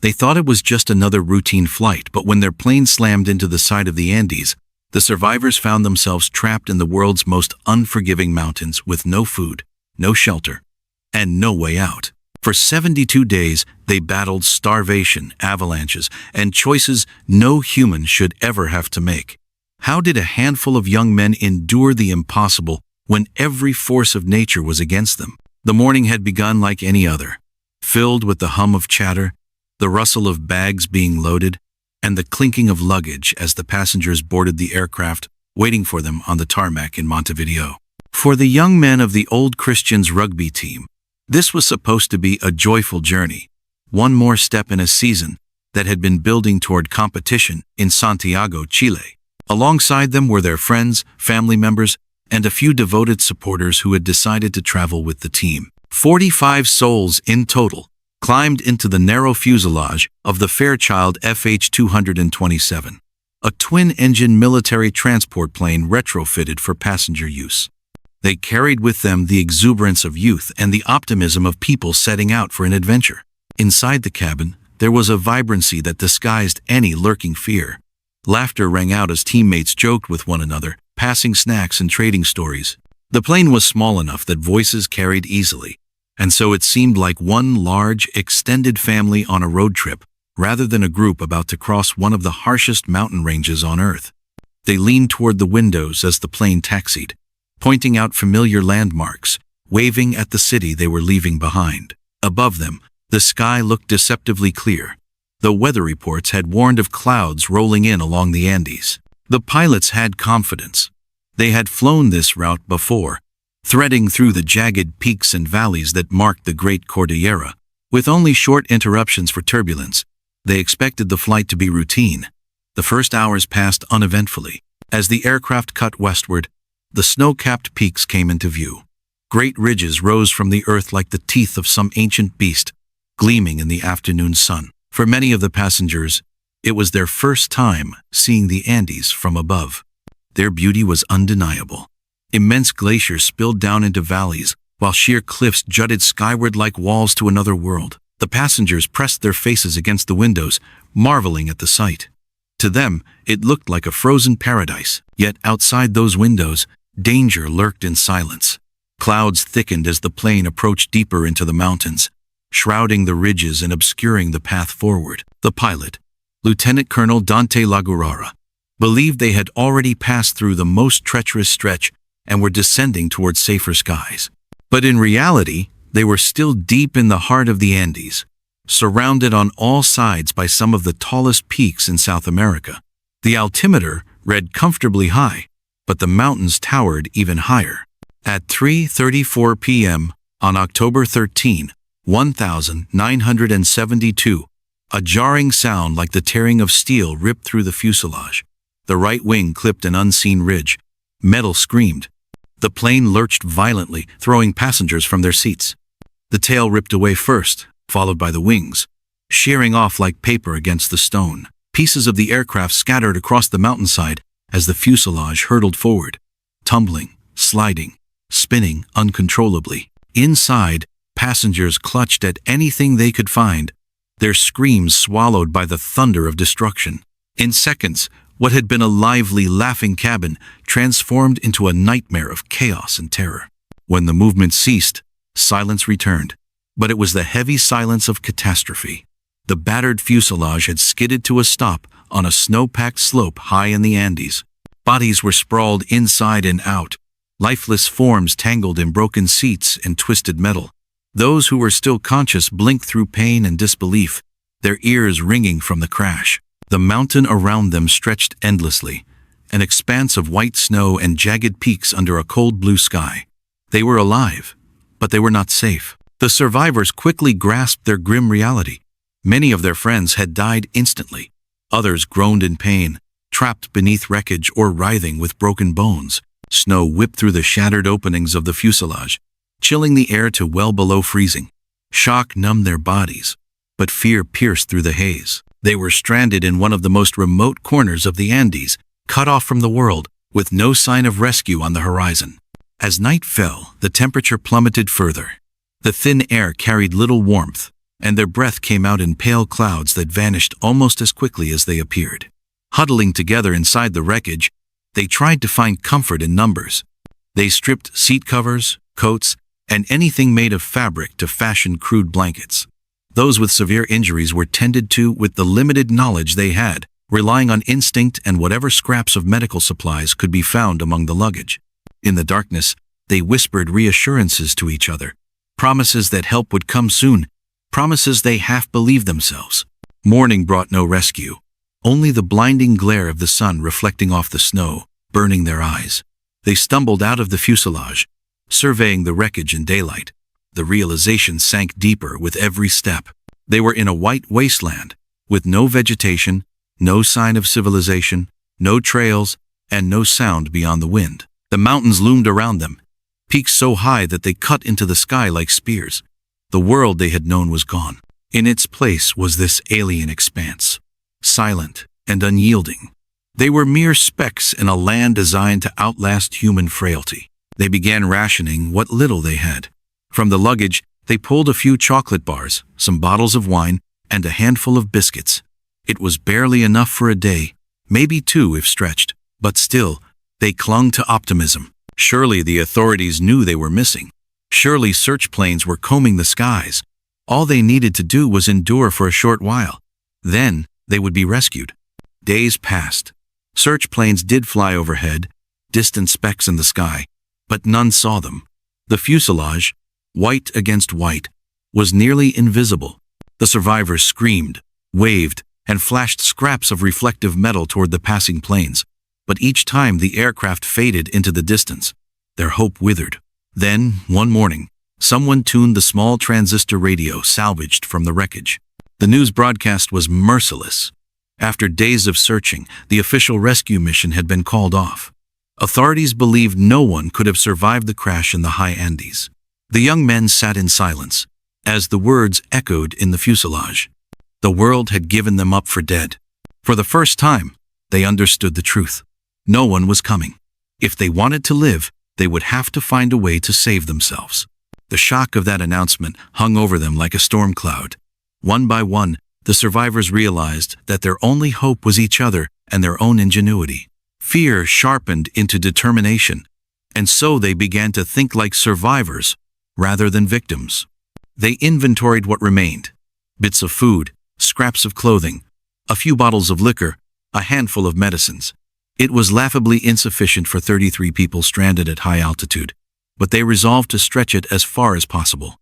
They thought it was just another routine flight, but when their plane slammed into the side of the Andes, the survivors found themselves trapped in the world's most unforgiving mountains with no food, no shelter, and no way out. For 72 days, they battled starvation, avalanches, and choices no human should ever have to make. How did a handful of young men endure the impossible when every force of nature was against them? The morning had begun like any other, filled with the hum of chatter, the rustle of bags being loaded, and the clinking of luggage as the passengers boarded the aircraft waiting for them on the tarmac in Montevideo. For the young men of the Old Christians rugby team, this was supposed to be a joyful journey, one more step in a season that had been building toward competition in Santiago, Chile. Alongside them were their friends, family members, and a few devoted supporters who had decided to travel with the team. 45 souls in total climbed into the narrow fuselage of the Fairchild FH-227, a twin-engine military transport plane retrofitted for passenger use. They carried with them the exuberance of youth and the optimism of people setting out for an adventure. Inside the cabin, there was a vibrancy that disguised any lurking fear. Laughter rang out as teammates joked with one another, passing snacks and trading stories. The plane was small enough that voices carried easily, and so it seemed like one large, extended family on a road trip, rather than a group about to cross one of the harshest mountain ranges on Earth. They leaned toward the windows as the plane taxied, pointing out familiar landmarks, waving at the city they were leaving behind. Above them, the sky looked deceptively clear. The weather reports had warned of clouds rolling in along the Andes. The pilots had confidence. They had flown this route before, threading through the jagged peaks and valleys that marked the Great Cordillera. With only short interruptions for turbulence, they expected the flight to be routine. The first hours passed uneventfully. As the aircraft cut westward, the snow-capped peaks came into view. Great ridges rose from the earth like the teeth of some ancient beast, gleaming in the afternoon sun. For many of the passengers, it was their first time seeing the Andes from above. Their beauty was undeniable. Immense glaciers spilled down into valleys, while sheer cliffs jutted skyward like walls to another world. The passengers pressed their faces against the windows, marveling at the sight. To them, it looked like a frozen paradise. Yet outside those windows, danger lurked in silence. Clouds thickened as the plane approached deeper into the mountains, shrouding the ridges and obscuring the path forward. The pilot, Lieutenant Colonel Dante Lagurara, believed they had already passed through the most treacherous stretch and were descending towards safer skies. But in reality, they were still deep in the heart of the Andes, surrounded on all sides by some of the tallest peaks in South America. The altimeter read comfortably high, but the mountains towered even higher. At 3:34 p.m. on October 13, 1972, a jarring sound like the tearing of steel ripped through the fuselage. The right wing clipped an unseen ridge. Metal screamed. The plane lurched violently, throwing passengers from their seats. The tail ripped away first, followed by the wings, shearing off like paper against the stone. Pieces of the aircraft scattered across the mountainside as the fuselage hurtled forward, tumbling, sliding, spinning uncontrollably. Inside, passengers clutched at anything they could find, their screams swallowed by the thunder of destruction. In seconds, what had been a lively, laughing cabin transformed into a nightmare of chaos and terror. When the movement ceased, silence returned, but it was the heavy silence of catastrophe. The battered fuselage had skidded to a stop on a snow-packed slope high in the Andes. Bodies were sprawled inside and out, lifeless forms tangled in broken seats and twisted metal. Those who were still conscious blinked through pain and disbelief, their ears ringing from the crash. The mountain around them stretched endlessly, an expanse of white snow and jagged peaks under a cold blue sky. They were alive, but they were not safe. The survivors quickly grasped their grim reality. Many of their friends had died instantly. Others groaned in pain, trapped beneath wreckage or writhing with broken bones. Snow whipped through the shattered openings of the fuselage, chilling the air to well below freezing. Shock numbed their bodies, but fear pierced through the haze. They were stranded in one of the most remote corners of the Andes, cut off from the world, with no sign of rescue on the horizon. As night fell, the temperature plummeted further. The thin air carried little warmth, and their breath came out in pale clouds that vanished almost as quickly as they appeared. Huddling together inside the wreckage, they tried to find comfort in numbers. They stripped seat covers, coats, and anything made of fabric to fashion crude blankets. Those with severe injuries were tended to with the limited knowledge they had, relying on instinct and whatever scraps of medical supplies could be found among the luggage. In the darkness, they whispered reassurances to each other, promises that help would come soon, promises they half believed themselves. Morning brought no rescue, only the blinding glare of the sun reflecting off the snow, burning their eyes. They stumbled out of the fuselage, surveying the wreckage in daylight. The realization sank deeper with every step. They were in a white wasteland, with no vegetation, no sign of civilization, no trails, and no sound beyond the wind. The mountains loomed around them, peaks so high that they cut into the sky like spears. The world they had known was gone. In its place was this alien expanse, silent and unyielding. They were mere specks in a land designed to outlast human frailty. They began rationing what little they had. From the luggage, they pulled a few chocolate bars, some bottles of wine, and a handful of biscuits. It was barely enough for a day, maybe two if stretched, but still, they clung to optimism. Surely the authorities knew they were missing. Surely search planes were combing the skies. All they needed to do was endure for a short while. Then, they would be rescued. Days passed. Search planes did fly overhead, distant specks in the sky, but none saw them. The fuselage, white against white, was nearly invisible. The survivors screamed, waved, and flashed scraps of reflective metal toward the passing planes, but each time the aircraft faded into the distance, their hope withered. Then, one morning, someone tuned the small transistor radio salvaged from the wreckage. The news broadcast was merciless. After days of searching, the official rescue mission had been called off. Authorities believed no one could have survived the crash in the high Andes. The young men sat in silence, as the words echoed in the fuselage. The world had given them up for dead. For the first time, they understood the truth. No one was coming. If they wanted to live, they would have to find a way to save themselves. The shock of that announcement hung over them like a storm cloud. One by one, the survivors realized that their only hope was each other and their own ingenuity. Fear sharpened into determination, and so they began to think like survivors rather than victims. They inventoried what remained: bits of food, scraps of clothing, a few bottles of liquor, a handful of medicines. It was laughably insufficient for 33 people stranded at high altitude, but they resolved to stretch it as far as possible.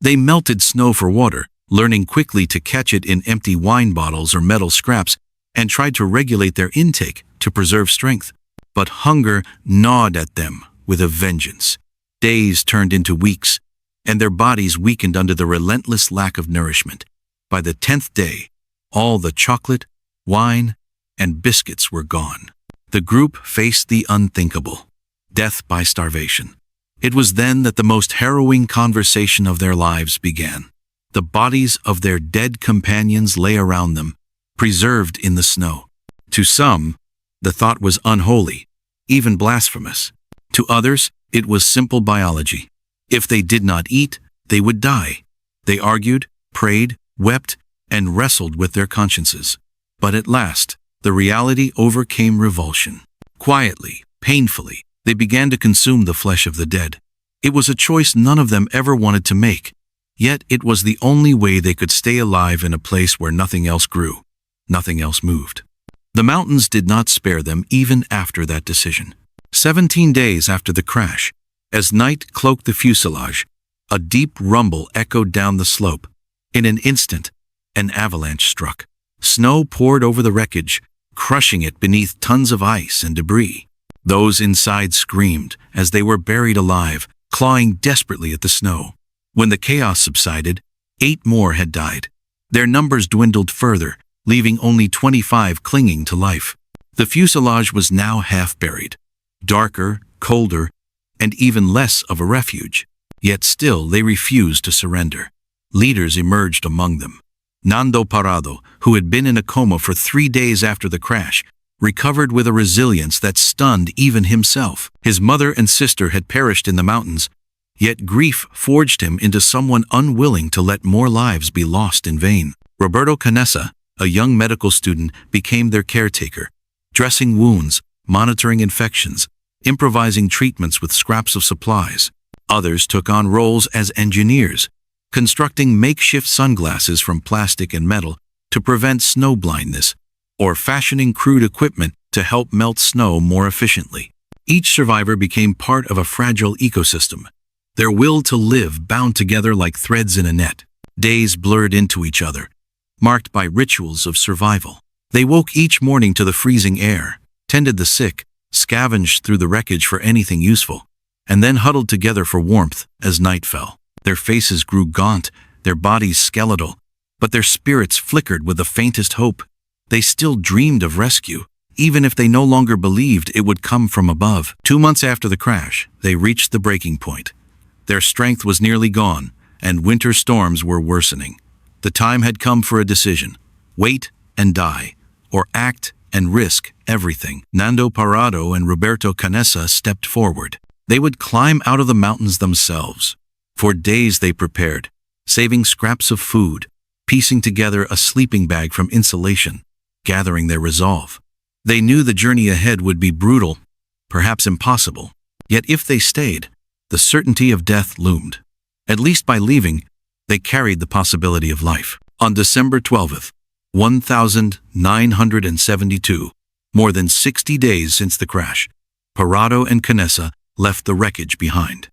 They melted snow for water, learning quickly to catch it in empty wine bottles or metal scraps, and tried to regulate their intake to preserve strength. But hunger gnawed at them with a vengeance. Days turned into weeks, and their bodies weakened under the relentless lack of nourishment. By the 10th day, all the chocolate, wine, and biscuits were gone. The group faced the unthinkable: death by starvation. It was then that the most harrowing conversation of their lives began. The bodies of their dead companions lay around them, preserved in the snow. To some, the thought was unholy, even blasphemous. To others, it was simple biology. If they did not eat, they would die. They argued, prayed, wept, and wrestled with their consciences. But at last, the reality overcame revulsion. Quietly, painfully, they began to consume the flesh of the dead. It was a choice none of them ever wanted to make. Yet it was the only way they could stay alive in a place where nothing else grew, nothing else moved. The mountains did not spare them even after that decision. 17 days after the crash, as night cloaked the fuselage, a deep rumble echoed down the slope. In an instant, an avalanche struck. Snow poured over the wreckage, crushing it beneath tons of ice and debris. Those inside screamed as they were buried alive, clawing desperately at the snow. When the chaos subsided, 8 more had died. Their numbers dwindled further, leaving only 25 clinging to life. The fuselage was now half buried, darker, colder, and even less of a refuge. Yet still they refused to surrender. Leaders emerged among them. Nando Parado, who had been in a coma for 3 days after the crash, recovered with a resilience that stunned even himself. His mother and sister had perished in the mountains, Yet grief forged him into someone unwilling to let more lives be lost in vain. Roberto Canessa, a young medical student, became their caretaker, dressing wounds, monitoring infections, improvising treatments with scraps of supplies. Others took on roles as engineers, constructing makeshift sunglasses from plastic and metal to prevent snow blindness, or fashioning crude equipment to help melt snow more efficiently. Each survivor became part of a fragile ecosystem, their will to live bound together like threads in a net. Days blurred into each other, marked by rituals of survival. They woke each morning to the freezing air, tended the sick, scavenged through the wreckage for anything useful, and then huddled together for warmth as night fell. Their faces grew gaunt, their bodies skeletal, but their spirits flickered with the faintest hope. They still dreamed of rescue, even if they no longer believed it would come from above. 2 months after the crash, they reached the breaking point. Their strength was nearly gone, and winter storms were worsening. The time had come for a decision: wait and die, or act and risk everything. Nando Parrado and Roberto Canessa stepped forward. They would climb out of the mountains themselves. For days they prepared, saving scraps of food, piecing together a sleeping bag from insulation, gathering their resolve. They knew the journey ahead would be brutal, perhaps impossible. Yet if they stayed, the certainty of death loomed. At least by leaving, they carried the possibility of life. On December 12th, 1972, more than 60 days since the crash, Parrado and Canessa left the wreckage behind.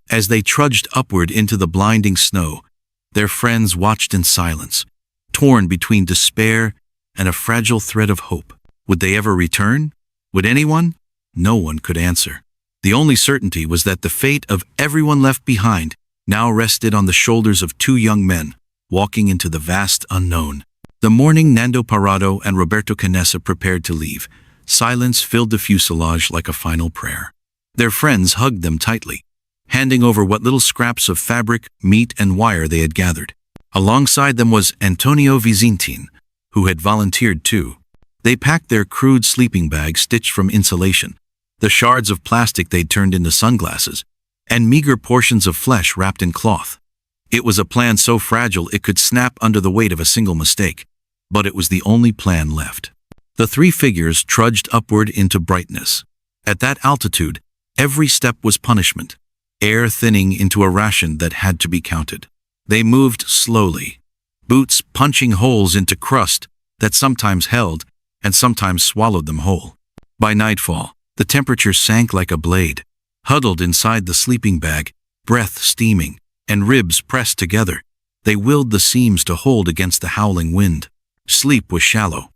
As they trudged upward into the blinding snow, their friends watched in silence, torn between despair and a fragile thread of hope. Would they ever return? Would anyone? No one could answer. The only certainty was that the fate of everyone left behind now rested on the shoulders of two young men, walking into the vast unknown. The morning Nando Parrado and Roberto Canessa prepared to leave, silence filled the fuselage like a final prayer. Their friends hugged them tightly, handing over what little scraps of fabric, meat, and wire they had gathered. Alongside them was Antonio Vizintin, who had volunteered too. They packed their crude sleeping bags stitched from insulation, the shards of plastic they'd turned into sunglasses, and meager portions of flesh wrapped in cloth. It was a plan so fragile it could snap under the weight of a single mistake, but it was the only plan left. The three figures trudged upward into brightness. At that altitude, every step was punishment, air thinning into a ration that had to be counted. They moved slowly, boots punching holes into crust that sometimes held and sometimes swallowed them whole. By nightfall, the temperature sank like a blade. Huddled inside the sleeping bag, breath steaming, and ribs pressed together, they willed the seams to hold against the howling wind. Sleep was shallow,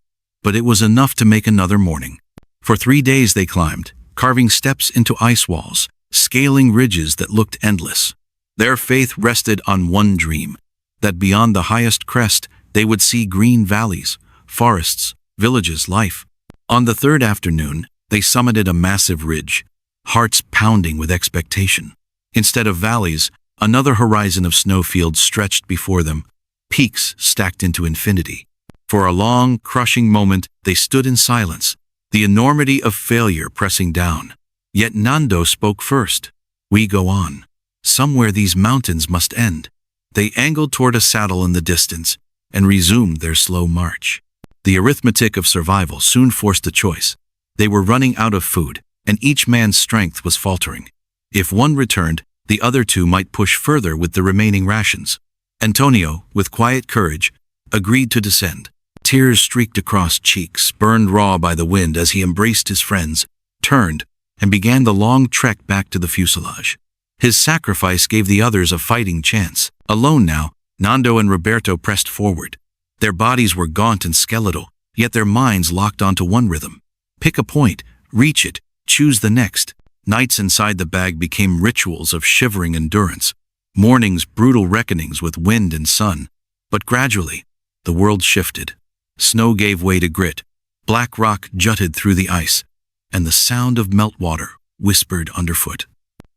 but it was enough to make another morning. For 3 days they climbed, carving steps into ice walls, scaling ridges that looked endless. Their faith rested on one dream, that beyond the highest crest they would see green valleys, forests, villages, life. On the third afternoon, they summited a massive ridge, hearts pounding with expectation. Instead of valleys, another horizon of snowfields stretched before them, peaks stacked into infinity. For a long, crushing moment, they stood in silence, the enormity of failure pressing down. Yet Nando spoke first. "We go on. Somewhere these mountains must end." They angled toward a saddle in the distance and resumed their slow march. The arithmetic of survival soon forced a choice. They were running out of food, and each man's strength was faltering. If one returned, the other two might push further with the remaining rations. Antonio, with quiet courage, agreed to descend. Tears streaked across cheeks, burned raw by the wind as he embraced his friends, turned, and began the long trek back to the fuselage. His sacrifice gave the others a fighting chance. Alone now, Nando and Roberto pressed forward. Their bodies were gaunt and skeletal, yet their minds locked onto one rhythm. Pick a point, reach it, choose the next. Nights inside the bag became rituals of shivering endurance. Mornings brutal reckonings with wind and sun. But gradually, the world shifted. Snow gave way to grit. Black rock jutted through the ice, and the sound of meltwater whispered underfoot.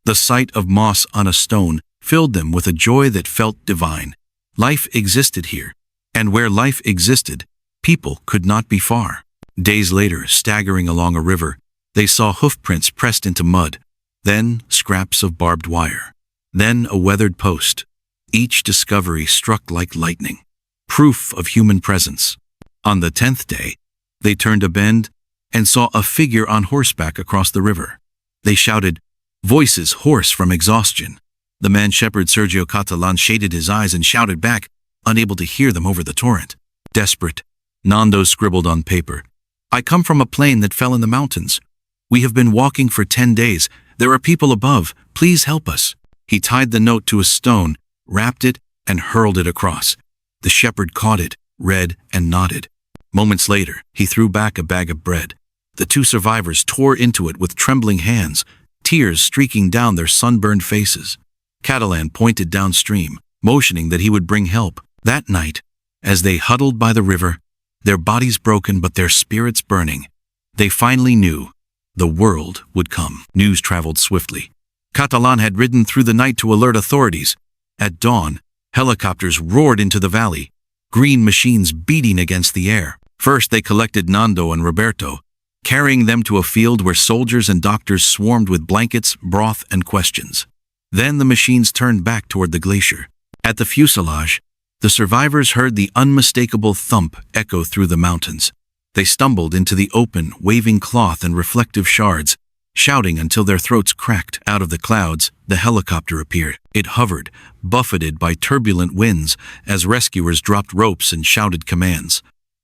The sight of moss on a stone filled them with a joy that felt divine. Life existed here, and where life existed, people could not be far. Days later, staggering along a river, they saw hoofprints pressed into mud, then scraps of barbed wire. Then a weathered post. Each discovery struck like lightning. Proof of human presence. On the 10th day, they turned a bend and saw a figure on horseback across the river. They shouted, voices hoarse from exhaustion. The man shepherd Sergio Catalan shaded his eyes and shouted back, unable to hear them over the torrent. Desperate, Nando scribbled on paper, I come from a plane that fell in the mountains. We have been walking for 10 days. There are people above. Please help us. He tied the note to a stone, wrapped it, and hurled it across. The shepherd caught it, read, and nodded. Moments later, he threw back a bag of bread. The two survivors tore into it with trembling hands, tears streaking down their sunburned faces. Catalan pointed downstream, motioning that he would bring help. That night, as they huddled by the river, their bodies broken but their spirits burning, they finally knew the world would come. News traveled swiftly. Catalan had ridden through the night to alert authorities. At dawn, helicopters roared into the valley, green machines beating against the air. First, they collected Nando and Roberto, carrying them to a field where soldiers and doctors swarmed with blankets, broth, and questions. Then the machines turned back toward the glacier. At the fuselage, the survivors heard the unmistakable thump echo through the mountains. They stumbled into the open, waving cloth and reflective shards, shouting until their throats cracked. Out of the clouds, the helicopter appeared. It hovered, buffeted by turbulent winds, as rescuers dropped ropes and shouted commands.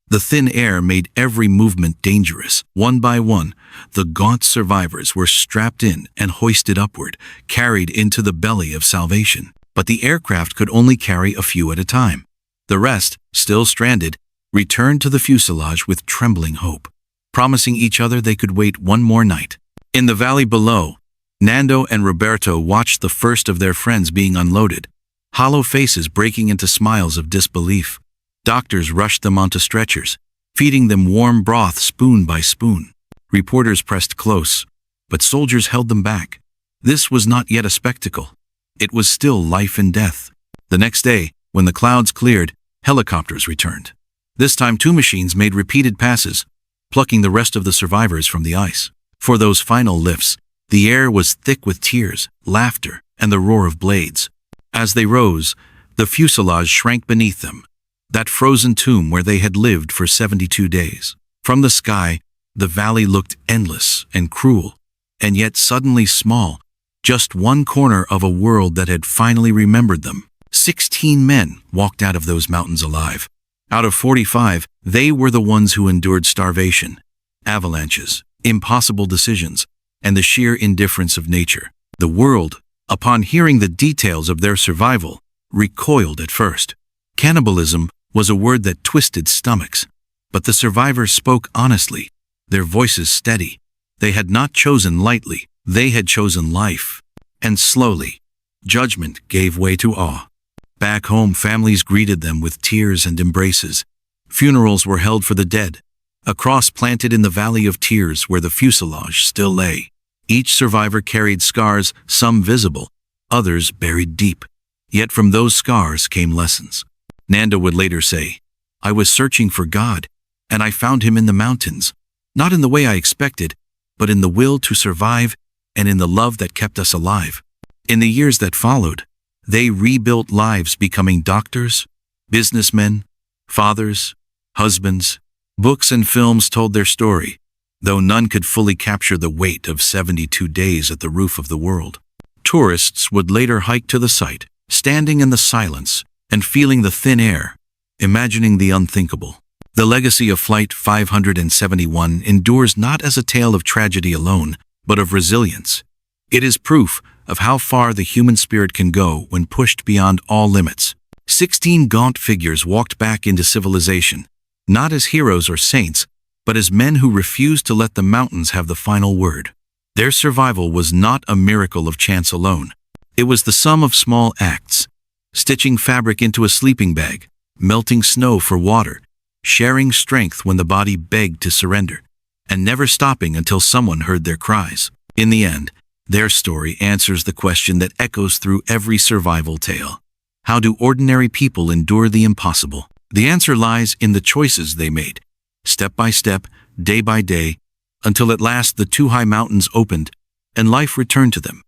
The thin air made every movement dangerous. One by one, the gaunt survivors were strapped in and hoisted upward, carried into the belly of salvation. But the aircraft could only carry a few at a time. The rest, still stranded, returned to the fuselage with trembling hope, promising each other they could wait one more night. In the valley below, Nando and Roberto watched the first of their friends being unloaded, hollow faces breaking into smiles of disbelief. Doctors rushed them onto stretchers, feeding them warm broth spoon by spoon. Reporters pressed close, but soldiers held them back. This was not yet a spectacle. It was still life and death. The next day, when the clouds cleared, helicopters returned. This time 2 machines made repeated passes, plucking the rest of the survivors from the ice. For those final lifts, the air was thick with tears, laughter, and the roar of blades. As they rose, the fuselage shrank beneath them, that frozen tomb where they had lived for 72 days. From the sky, the valley looked endless and cruel, and yet suddenly small, just one corner of a world that had finally remembered them. 16 men walked out of those mountains alive. Out of 45, they were the ones who endured starvation, avalanches, impossible decisions, and the sheer indifference of nature. The world, upon hearing the details of their survival, recoiled at first. Cannibalism was a word that twisted stomachs, but the survivors spoke honestly, their voices steady. They had not chosen lightly, they had chosen life. And slowly, judgment gave way to awe. Back home, families greeted them with tears and embraces. Funerals were held for the dead, a cross planted in the valley of tears where the fuselage still lay. Each survivor carried scars, some visible, others buried deep. Yet from those scars came lessons. Nando would later say, I was searching for God, and I found him in the mountains, not in the way I expected, but in the will to survive and in the love that kept us alive. In the years that followed, they rebuilt lives, becoming doctors, businessmen, fathers, husbands. Books and films told their story, though none could fully capture the weight of 72 days at the roof of the world. Tourists would later hike to the site, standing in the silence and feeling the thin air, imagining the unthinkable. The legacy of Flight 571 endures not as a tale of tragedy alone, but of resilience. It is proof of how far the human spirit can go when pushed beyond all limits. 16 gaunt figures walked back into civilization, not as heroes or saints, but as men who refused to let the mountains have the final word. Their survival was not a miracle of chance alone. It was the sum of small acts: stitching fabric into a sleeping bag, melting snow for water, sharing strength when the body begged to surrender, and never stopping until someone heard their cries. In the end, their story answers the question that echoes through every survival tale. How do ordinary people endure the impossible? The answer lies in the choices they made, step by step, day by day, until at last the 2 high mountains opened and life returned to them.